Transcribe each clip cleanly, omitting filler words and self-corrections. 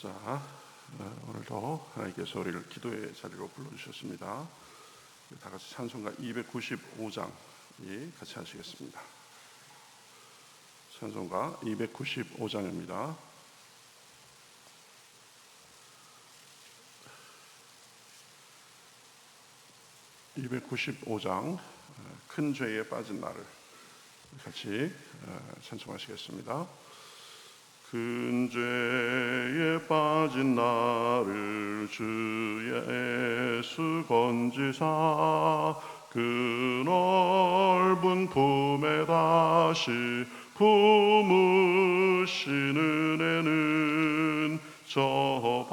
자, 오늘도 하나님께서 우리를 기도의 자리로 불러주셨습니다. 다 같이 찬송가 295장 같이 하시겠습니다. 찬송가 295장입니다. 295장 큰 죄에 빠진 나를 같이 찬송하시겠습니다. 큰 죄에 빠진 나를 주 예수 건지사 그 넓은 품에 다시 품으신 은혜는 저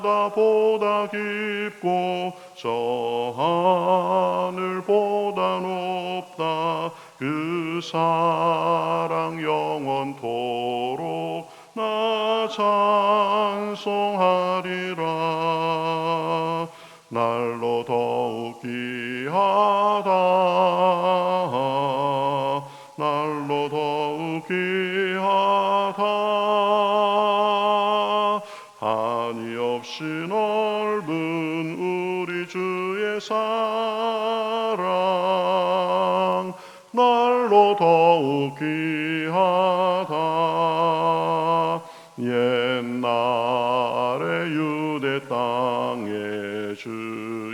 바다보다 깊고 저 하늘보다 높다. 그 사랑 영원토록 나 찬송하리라. 날로 더욱 귀하다. 날로 더욱 귀하다. 한이 없이 넓은 우리 주의 사랑 날로 더욱 귀하다. 옛날에 유대 땅에 주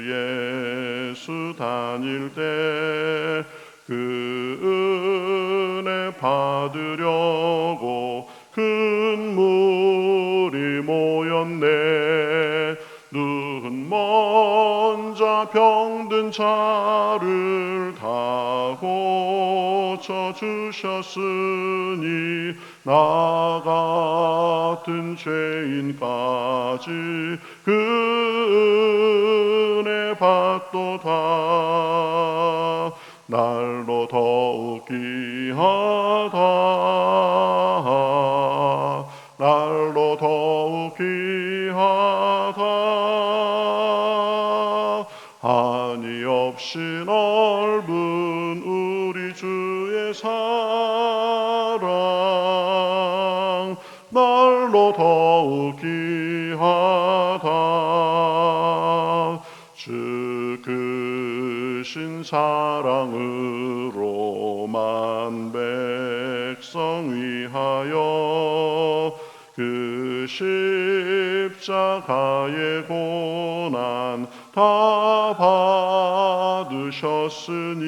예수 다닐 때 그 은혜 받으려고 큰 물이 모였네. 눈 먼 자 병든 자를 다 고쳐주셨으니 나 같은 죄인까지 그 은혜 받도다. 날로 더욱 귀하다. 날로 더욱 귀하다. 한이 없이 넓은 우리 주의 사랑 날로 더욱 귀하다. 주 크신 사랑으로 만 백성 위하여 그 십자가의 고난 다 받으셨으니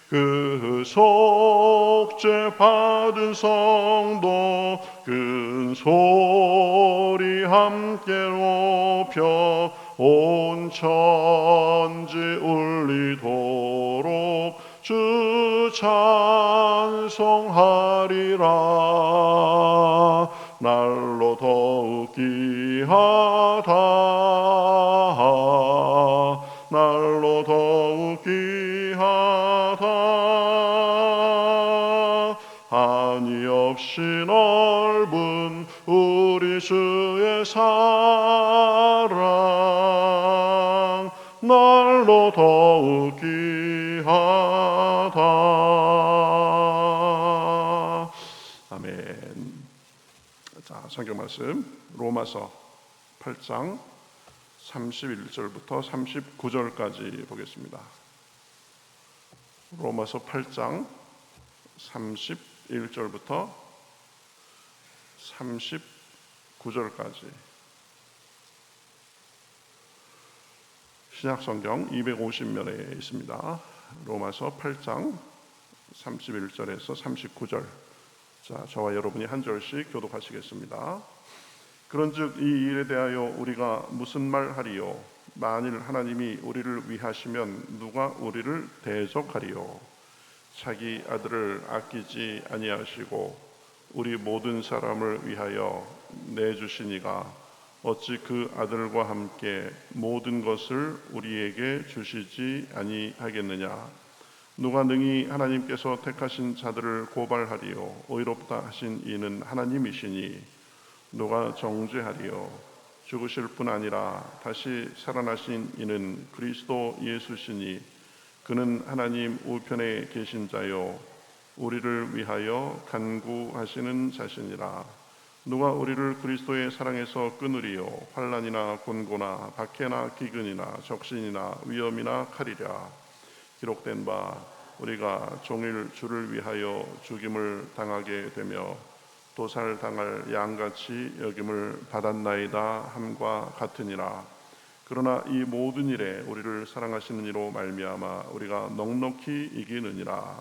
그 속죄 받은 성도 큰 소리 함께 높여 온 천지 울리도록 주 찬송하리라. 날로 더욱 귀하다. 날로 더욱 귀하다. 한이 없이 넓은 우리 주의 사랑 날로 더욱 귀하다. 아멘. 자, 성경 말씀 로마서 8장 31절부터 39절까지 보겠습니다. 로마서 8장 31절부터 39절까지 신약성경 250면에 있습니다. 로마서 8장 31절에서 39절. 자, 저와 여러분이 한 절씩 교독하시겠습니다. 그런즉 이 일에 대하여 우리가 무슨 말하리요? 만일 하나님이 우리를 위하시면 누가 우리를 대적하리요? 자기 아들을 아끼지 아니하시고 우리 모든 사람을 위하여 내주시니가 어찌 그 아들과 함께 모든 것을 우리에게 주시지 아니하겠느냐? 누가 능히 하나님께서 택하신 자들을 고발하리요? 의롭다 하신 이는 하나님이시니 누가 정죄하리요? 죽으실 뿐 아니라 다시 살아나신 이는 그리스도 예수시니 그는 하나님 우편에 계신 자요 우리를 위하여 간구하시는 자시니라. 누가 우리를 그리스도의 사랑에서 끊으리요? 환난이나 곤고나 박해나 기근이나 적신이나 위험이나 칼이랴. 기록된 바 우리가 종일 주를 위하여 죽임을 당하게 되며 도살당할 양같이 여김을 받았나이다 함과 같으니라. 그러나 이 모든 일에 우리를 사랑하시는 이로 말미암아 우리가 넉넉히 이기느니라.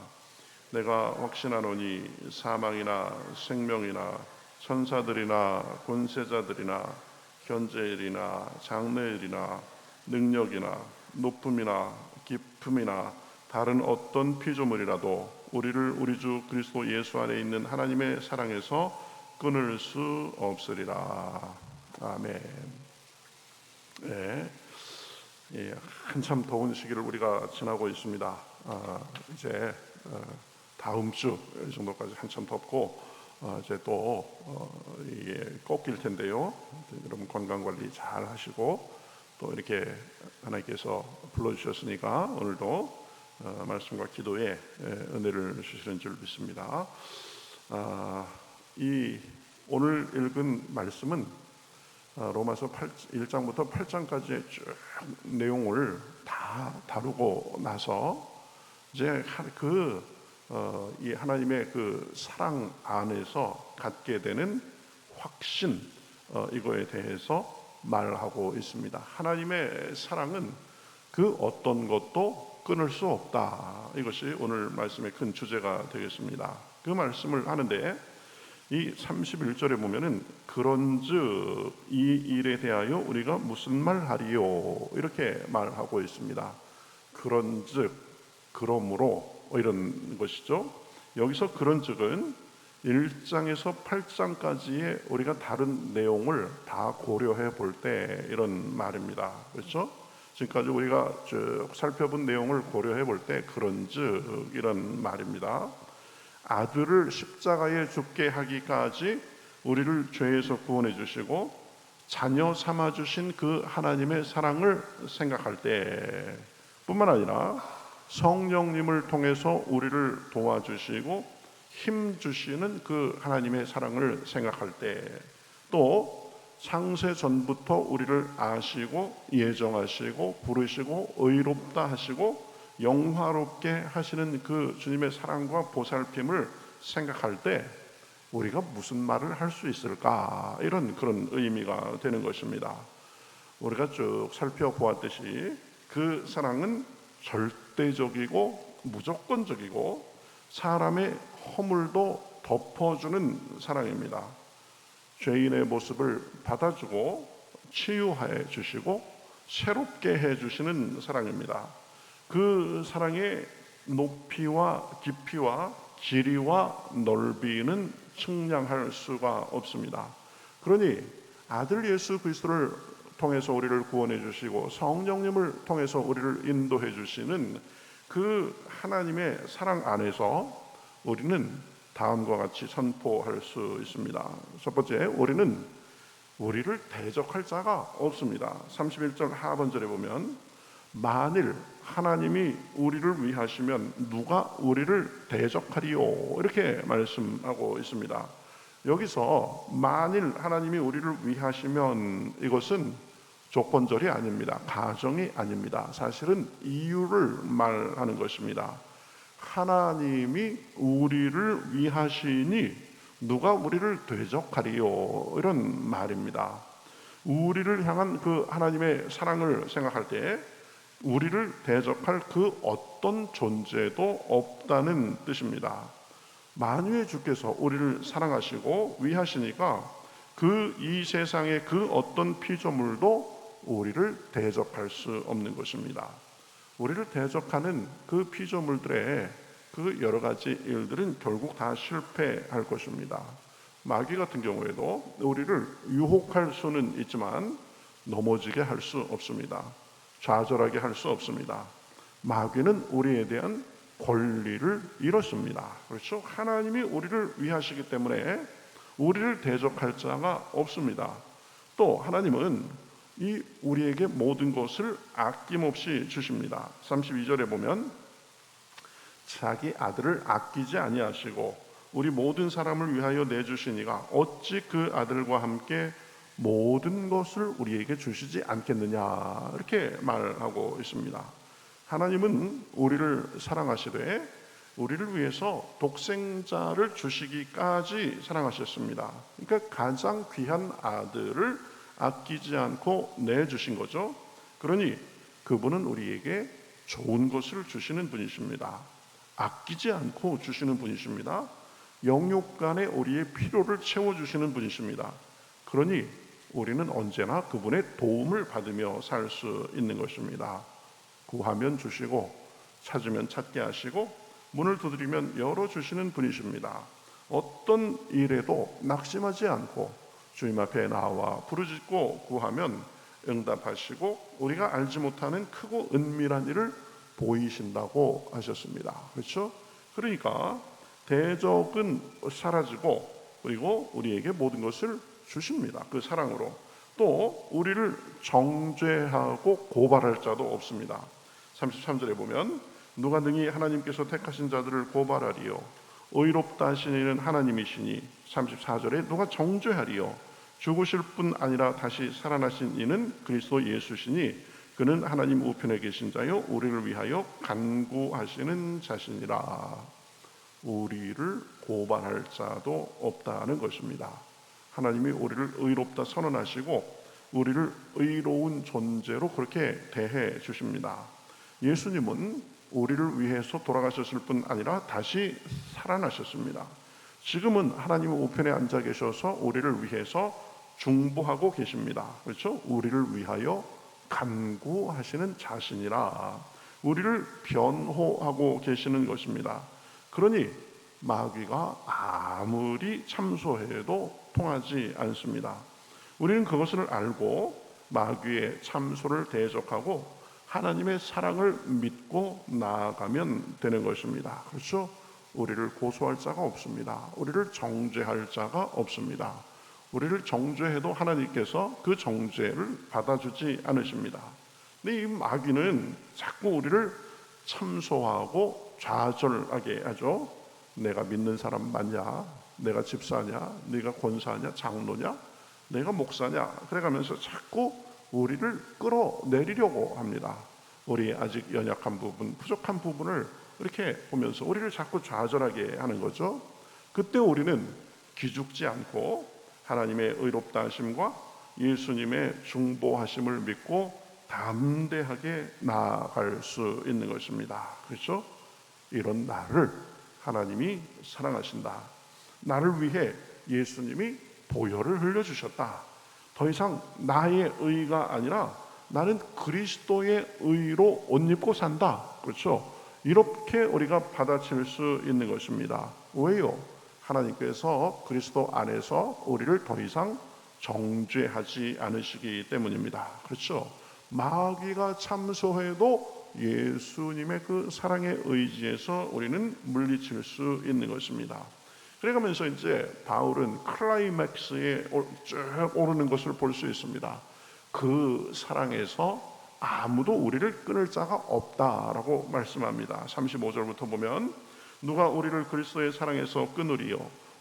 내가 확신하노니 사망이나 생명이나 천사들이나 권세자들이나 현재일이나 장래일이나 능력이나 높음이나 깊음이나 다른 어떤 피조물이라도 우리를 우리 주 그리스도 예수 안에 있는 하나님의 사랑에서 끊을 수 없으리라. 아멘. 네, 한참 더운 시기를 우리가 지나고 있습니다. 이제 다음 주 정도까지 한참 덥고 이제 또 이게 꺾일 텐데요. 여러분 건강 관리 잘 하시고 또 이렇게 하나님께서 불러주셨으니까 오늘도 말씀과 기도에 은혜를 주시는 줄 믿습니다. 이 오늘 읽은 말씀은 로마서 1장부터 8장까지의 쭉 내용을 다 다루고 나서 이제 이 하나님의 그 사랑 안에서 갖게 되는 확신, 이거에 대해서 말하고 있습니다. 하나님의 사랑은 그 어떤 것도 끊을 수 없다. 이것이 오늘 말씀의 큰 주제가 되겠습니다. 그 말씀을 하는데 이 31절에 보면은 그런즉 이 일에 대하여 우리가 무슨 말하리요? 이렇게 말하고 있습니다. 그런즉, 그러므로 이런 것이죠. 여기서 그런즉은 1장에서 8장까지의 우리가 다른 내용을 다 고려해 볼 때 이런 말입니다. 그렇죠? 지금까지 우리가 쭉 살펴본 내용을 고려해 볼 때 그런즉 이런 말입니다. 아들을 십자가에 죽게 하기까지 우리를 죄에서 구원해 주시고 자녀 삼아 주신 그 하나님의 사랑을 생각할 때 뿐만 아니라 성령님을 통해서 우리를 도와주시고 힘 주시는 그 하나님의 사랑을 생각할 때, 또 창세 전부터 우리를 아시고 예정하시고 부르시고 의롭다 하시고 영화롭게 하시는 그 주님의 사랑과 보살핌을 생각할 때 우리가 무슨 말을 할 수 있을까? 그런 의미가 되는 것입니다. 우리가 쭉 살펴보았듯이 그 사랑은 절대적이고 무조건적이고 사람의 허물도 덮어주는 사랑입니다. 죄인의 모습을 받아주고 치유해 주시고 새롭게 해주시는 사랑입니다. 그 사랑의 높이와 깊이와 길이와 넓이는 측량할 수가 없습니다. 그러니 아들 예수 그리스도를 통해서 우리를 구원해 주시고 성령님을 통해서 우리를 인도해 주시는 그 하나님의 사랑 안에서 우리는 다음과 같이 선포할 수 있습니다. 첫 번째, 우리를 대적할 자가 없습니다. 31절 하반절에 보면 만일 하나님이 우리를 위하시면 누가 우리를 대적하리요? 이렇게 말씀하고 있습니다. 여기서 만일 하나님이 우리를 위하시면 이것은 조건절이 아닙니다. 가정이 아닙니다. 사실은 이유를 말하는 것입니다. 하나님이 우리를 위하시니 누가 우리를 대적하리요? 이런 말입니다. 우리를 향한 그 하나님의 사랑을 생각할 때 우리를 대적할 그 어떤 존재도 없다는 뜻입니다. 만유의 주께서 우리를 사랑하시고 위하시니까 이 세상의 그 어떤 피조물도 우리를 대적할 수 없는 것입니다. 우리를 대적하는 그 피조물들의 그 여러 가지 일들은 결국 다 실패할 것입니다. 마귀 같은 경우에도 우리를 유혹할 수는 있지만 넘어지게 할 수 없습니다. 좌절하게 할 수 없습니다. 마귀는 우리에 대한 권리를 잃었습니다. 그렇죠? 하나님이 우리를 위하시기 때문에 우리를 대적할 자가 없습니다. 또 하나님은 우리에게 모든 것을 아낌없이 주십니다. 32절에 보면 자기 아들을 아끼지 아니하시고 우리 모든 사람을 위하여 내주시니가 어찌 그 아들과 함께 모든 것을 우리에게 주시지 않겠느냐, 이렇게 말하고 있습니다. 하나님은 우리를 사랑하시되 우리를 위해서 독생자를 주시기까지 사랑하셨습니다. 그러니까 가장 귀한 아들을 아끼지 않고 내주신 거죠. 그러니 그분은 우리에게 좋은 것을 주시는 분이십니다. 아끼지 않고 주시는 분이십니다. 영육간에 우리의 필요를 채워주시는 분이십니다. 그러니 우리는 언제나 그분의 도움을 받으며 살 수 있는 것입니다. 구하면 주시고 찾으면 찾게 하시고 문을 두드리면 열어주시는 분이십니다. 어떤 일에도 낙심하지 않고 주님 앞에 나와 부르짖고 구하면 응답하시고 우리가 알지 못하는 크고 은밀한 일을 보이신다고 하셨습니다. 그렇죠? 그러니까 대적은 사라지고 그리고 우리에게 모든 것을 주십니다. 그 사랑으로. 또 우리를 정죄하고 고발할 자도 없습니다. 33절에 보면 누가 능히 하나님께서 택하신 자들을 고발하리요 의롭다 하신 이는 하나님이시니 34절에 누가 정죄하리요 죽으실 뿐 아니라 다시 살아나신 이는 그리스도 예수시니 그는 하나님 우편에 계신 자요 우리를 위하여 간구하시는 자신이라. 우리를 고발할 자도 없다는 것입니다. 하나님이 우리를 의롭다 선언하시고 우리를 의로운 존재로 그렇게 대해 주십니다. 예수님은 우리를 위해서 돌아가셨을 뿐 아니라 다시 살아나셨습니다. 지금은 하나님의 우편에 앉아 계셔서 우리를 위해서 중보하고 계십니다. 그렇죠? 우리를 위하여 간구하시는 자신이라 우리를 변호하고 계시는 것입니다. 그러니 마귀가 아무리 참소해도 통하지 않습니다. 우리는 그것을 알고 마귀의 참소를 대적하고 하나님의 사랑을 믿고 나아가면 되는 것입니다. 그렇죠? 우리를 고소할 자가 없습니다. 우리를 정죄할 자가 없습니다. 우리를 정죄해도 하나님께서 그 정죄를 받아주지 않으십니다. 근데 이 마귀는 자꾸 우리를 참소하고 좌절하게 하죠. 내가 믿는 사람 맞냐? 내가 집사냐? 네가 권사냐? 장로냐? 내가 목사냐? 그래가면서 자꾸 우리를 끌어내리려고 합니다. 우리 아직 연약한 부분, 부족한 부분을 이렇게 보면서 우리를 자꾸 좌절하게 하는 거죠. 그때 우리는 기죽지 않고 하나님의 의롭다 하심과 예수님의 중보하심을 믿고 담대하게 나아갈 수 있는 것입니다. 그렇죠? 이런 나를 하나님이 사랑하신다. 나를 위해 예수님이 보혈을 흘려주셨다. 더 이상 나의 의가 아니라 나는 그리스도의 의로 옷 입고 산다. 그렇죠? 이렇게 우리가 받아칠 수 있는 것입니다. 왜요? 하나님께서 그리스도 안에서 우리를 더 이상 정죄하지 않으시기 때문입니다. 그렇죠? 마귀가 참소해도 예수님의 그 사랑의 의지에서 우리는 물리칠 수 있는 것입니다. 그래가면서 이제 바울은 클라이맥스에 쭉 오르는 것을 볼 수 있습니다. 그 사랑에서 아무도 우리를 끊을 자가 없다라고 말씀합니다. 35절부터 보면 누가 우리를 그리스도의 사랑에서 끊으리요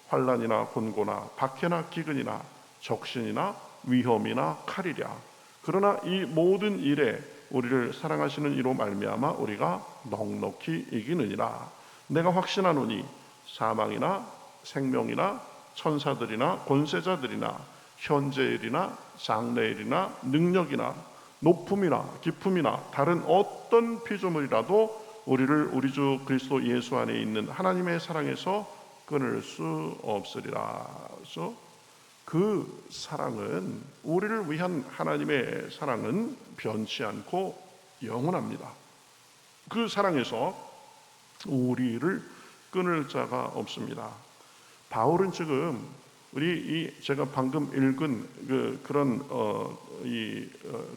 환난이나 곤고나 박해나 기근이나 적신이나 위험이나 칼이랴. 그러나 이 모든 일에 우리를 사랑하시는 이로 말미암아 우리가 넉넉히 이기느니라. 내가 확신하노니 사망이나 생명이나 천사들이나 권세자들이나 현재일이나 장래일이나 능력이나 높음이나 깊음이나 다른 어떤 피조물이라도 우리를 우리 주 그리스도 예수 안에 있는 하나님의 사랑에서 끊을 수 없으리라. 그래서 그 사랑은 우리를 위한 하나님의 사랑은 변치 않고 영원합니다. 그 사랑에서 우리를 끊을 자가 없습니다. 바울은 지금 제가 방금 읽은 그런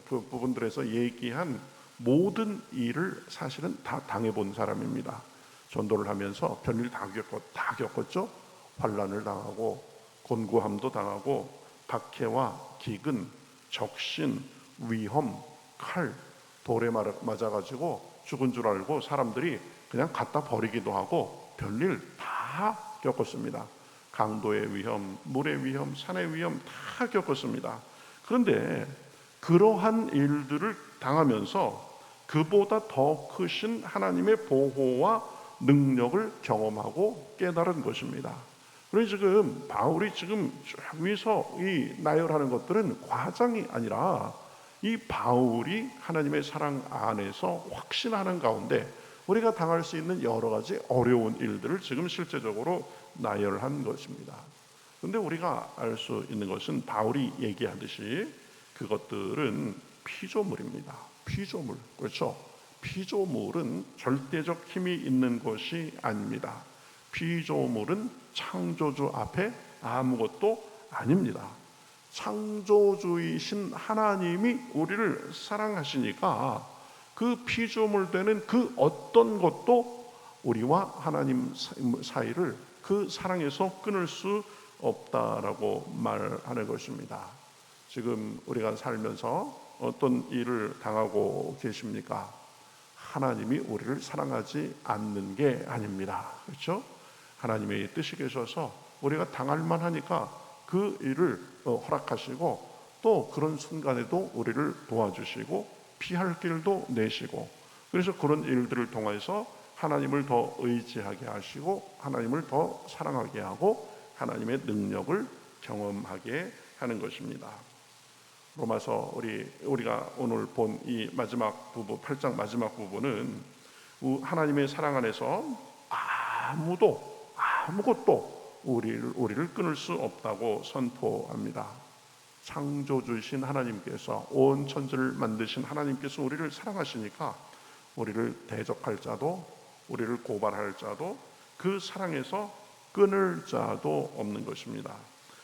그 부분들에서 얘기한 모든 일을 사실은 다 당해본 사람입니다. 전도를 하면서 별일 다 겪었죠. 환난을 당하고 곤고함도 당하고 박해와 기근, 적신, 위험, 칼, 돌에 맞아가지고 죽은 줄 알고 사람들이 그냥 갖다 버리기도 하고 별일 다 겪었습니다. 강도의 위험, 물의 위험, 산의 위험 다 겪었습니다. 그런데 그러한 일들을 당하면서 그보다 더 크신 하나님의 보호와 능력을 경험하고 깨달은 것입니다. 그래서 지금 바울이 지금 위에서 이 나열하는 것들은 과장이 아니라 이 바울이 하나님의 사랑 안에서 확신하는 가운데 우리가 당할 수 있는 여러 가지 어려운 일들을 지금 실제적으로 나열한 것입니다. 그런데 우리가 알 수 있는 것은 바울이 얘기하듯이 그것들은 피조물입니다. 피조물, 그렇죠? 피조물은 절대적 힘이 있는 것이 아닙니다. 피조물은 창조주 앞에 아무것도 아닙니다. 창조주이신 하나님이 우리를 사랑하시니까 그 피조물 되는 그 어떤 것도 우리와 하나님 사이를 그 사랑에서 끊을 수 없다라고 말하는 것입니다. 지금 우리가 살면서 어떤 일을 당하고 계십니까? 하나님이 우리를 사랑하지 않는 게 아닙니다. 그렇죠? 하나님의 뜻이 계셔서 우리가 당할 만하니까 그 일을 허락하시고 또 그런 순간에도 우리를 도와주시고 피할 길도 내시고, 그래서 그런 일들을 통해서 하나님을 더 의지하게 하시고 하나님을 더 사랑하게 하고 하나님의 능력을 경험하게 하는 것입니다. 로마서 우리가 오늘 본 이 마지막 부분, 8장 마지막 부분은 하나님의 사랑 안에서 아무것도 우리를 끊을 수 없다고 선포합니다. 창조주신 하나님께서, 온 천지를 만드신 하나님께서 우리를 사랑하시니까 우리를 대적할 자도 우리를 고발할 자도 그 사랑에서 끊을 자도 없는 것입니다.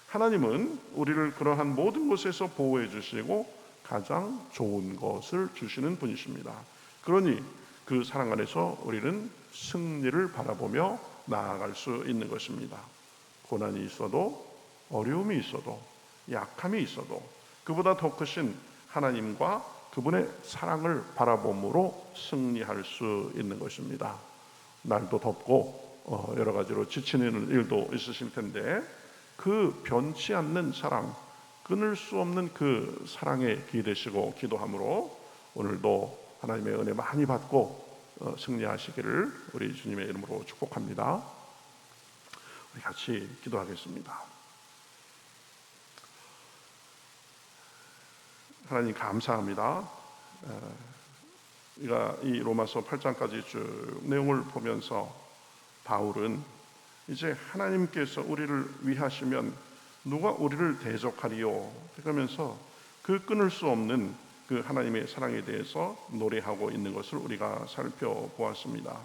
하나님은 우리를 그러한 모든 것에서 보호해 주시고 가장 좋은 것을 주시는 분이십니다. 그러니 그 사랑 안에서 우리는 승리를 바라보며 나아갈 수 있는 것입니다. 고난이 있어도, 어려움이 있어도, 약함이 있어도 그보다 더 크신 하나님과 그분의 사랑을 바라봄으로 승리할 수 있는 것입니다. 날도 덥고 여러 가지로 지치는 일도 있으실 텐데 그 변치 않는 사랑, 끊을 수 없는 그 사랑에 기대시고 기도함으로 오늘도 하나님의 은혜 많이 받고 승리하시기를 우리 주님의 이름으로 축복합니다. 우리 같이 기도하겠습니다. 하나님 감사합니다. 우리가 이 로마서 8장까지 쭉 내용을 보면서 바울은 이제 하나님께서 우리를 위하시면 누가 우리를 대적하리요? 그러면서 그 끊을 수 없는 그 하나님의 사랑에 대해서 노래하고 있는 것을 우리가 살펴보았습니다.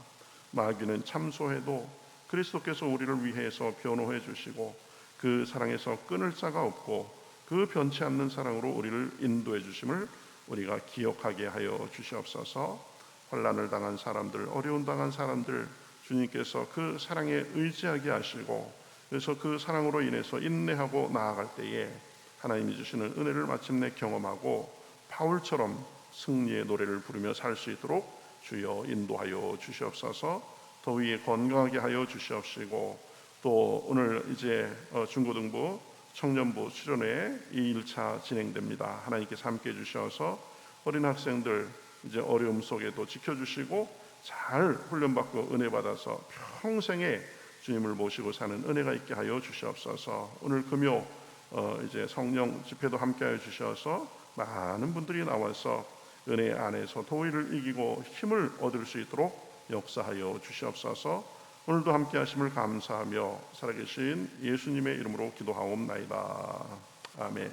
마귀는 참소해도 그리스도께서 우리를 위해서 변호해 주시고 그 사랑에서 끊을 자가 없고 그 변치 않는 사랑으로 우리를 인도해 주심을 우리가 기억하게 하여 주시옵소서. 환난을 당한 사람들, 어려움 당한 사람들, 주님께서 그 사랑에 의지하게 하시고 그래서 그 사랑으로 인해서 인내하고 나아갈 때에 하나님이 주시는 은혜를 마침내 경험하고 바울처럼 승리의 노래를 부르며 살 수 있도록 주여 인도하여 주시옵소서. 더위에 건강하게 하여 주시옵시고 또 오늘 이제 중고등부 청년부 수련회 2일차 진행됩니다. 하나님께서 함께 해주셔서 어린 학생들 이제 어려움 속에도 지켜주시고 잘 훈련받고 은혜 받아서 평생에 주님을 모시고 사는 은혜가 있게 하여 주시옵소서. 오늘 금요 이제 성령 집회도 함께 하여 주셔서 많은 분들이 나와서 은혜 안에서 더위를 이기고 힘을 얻을 수 있도록 역사하여 주시옵소서. 오늘도 함께 하심을 감사하며 살아계신 예수님의 이름으로 기도하옵나이다. 아멘.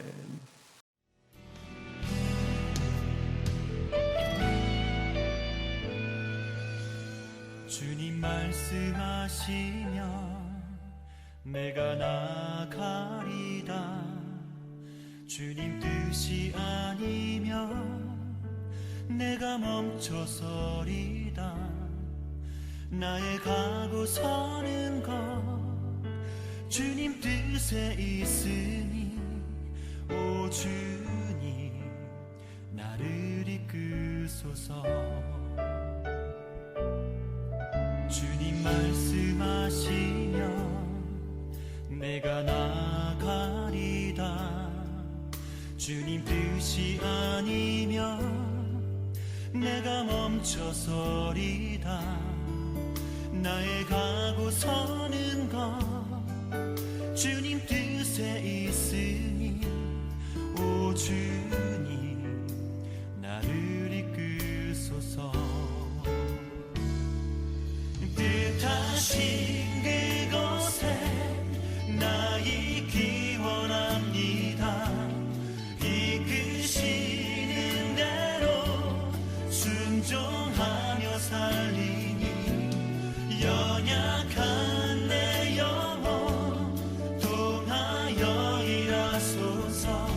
주님 말씀하시면 내가 나가리다. 주님 뜻이 아니면 내가 멈춰서리다. 나의 가고 서는 것 주님 뜻에 있으니 오 주님 나를 이끄소서. 주님 말씀하시면 내가 나가리다. 주님 뜻이 아니면 내가 멈춰서리다. 나의 가고 서는 것 주님 뜻에 있으니 오 주님 나를 이끄소서. 뜻하신 그곳에 나 있기 원합니다. 이끄시는 대로 순종하며 살리니 연약한 내 영혼 통하여 일하소서.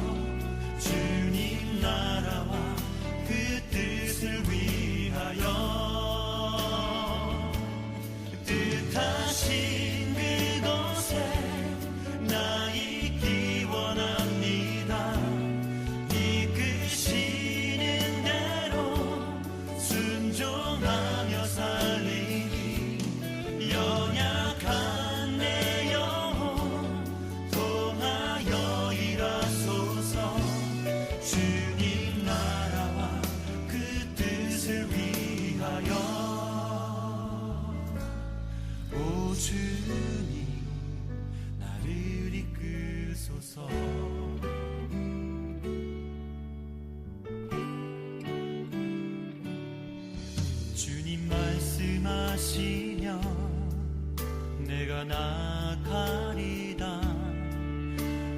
주님 나라와 그 뜻을 위하여 뜻하신 그곳에 나 있기 원합니다. 이끄시는 대로 순종하며 살리니 연약한 내 영혼 통하여 일하소서. 주님 나라와 그 뜻을 위하여 오 주님 나를 이끄소서. 주님 말씀하시면 내가 나가리다.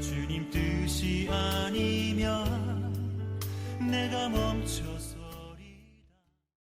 주님 뜻이 아니면 내가 멈춰